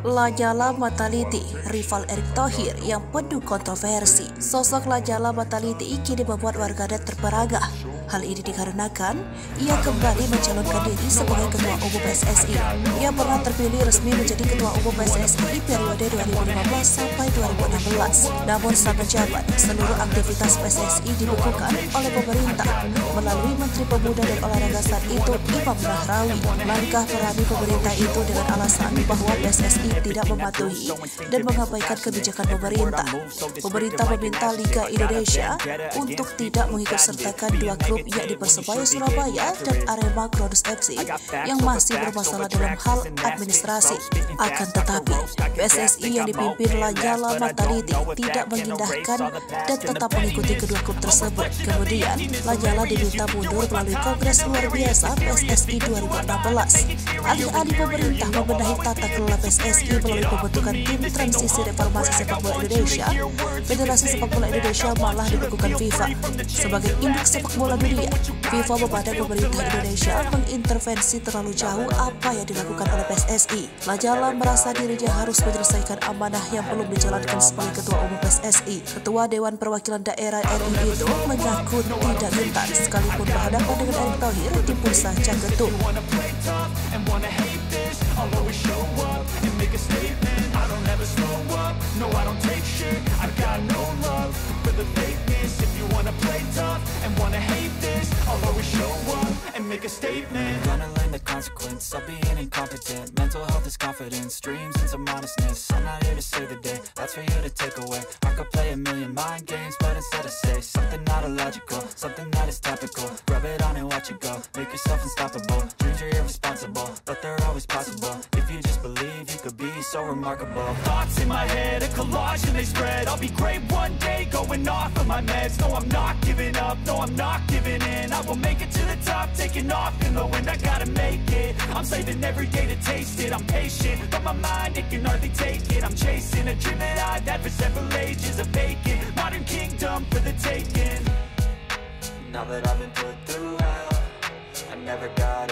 La Nyalla Mattalitti, rival Erick Tohir yang penuh kontroversi. Sosok La Nyalla Mattalitti kini membuat warganet terperangah. Hal ini dikarenakan ia kembali mencalonkan diri sebagai Ketua Umum PSSI. Ia pernah terpilih resmi menjadi Ketua Umum PSSI periode 2015 sampai 2016. Namun saat menjabat, seluruh aktivitas PSSI dibekukan oleh pemerintah melalui Menteri Pemuda dan Olahraga saat itu, Imam Nahrawi. Langkah berani pemerintah itu dengan alasan bahwa PSSI tidak mematuhi dan mengabaikan kebijakan pemerintah. Pemerintah meminta Liga Indonesia untuk tidak mengikut sertakan dua klub yakni Persebaya Surabaya dan Arema Kronus FC yang masih bermasalah dalam hal administrasi. Akan tetapi, PSSI yang dipimpin La Nyalla Mattalitti tidak mengindahkan dan tetap mengikuti kedua klub tersebut. Kemudian, La Nyalla diminta mundur melalui Kongres Luar Biasa PSSI 2016. Alih-alih pemerintah membenahi tata kelola PSSI melalui pembentukan tim transisi reformasi sepak bola Indonesia, Federasi Sepak Bola Indonesia malah dibekukan FIFA. Sebagai induk sepak bola dunia, FIFA memandang pemerintah Indonesia mengintervensi terlalu jauh apa yang dilakukan oleh PSSI. La Nyalla merasa dirinya harus menyelesaikan amanah yang belum dijalankan sebagai Ketua Umum PSSI. Ketua Dewan Perwakilan Daerah RI itu mengaku tidak gentar sekalipun berhadapan dengan Erick Tohir di Bursa Canggetung. Gonna learn the consequence of being incompetent. Mental health is confidence, dreams and some honestness. I'm not here to save the day, that's for you to take away. I could play a million mind games, but instead I say something not illogical, something that is topical. Rub it on and watch it go, make yourself unstoppable. Dreams are irresponsible, but they're always possible. If you just believe, you could be so remarkable. Thoughts in my head, a collage and they spread. I'll be great one day, going off of my meds. No, I'm not giving up, no, I'm not giving in. I will make it to the top, taking off in the wind. I gotta make it, I'm saving every day to taste it. I'm patient, but my mind, it can hardly take it. I'm chasing a dream that I've had for several ages. A vacant, modern kingdom for the taking. Now that I've been put through hell, I never got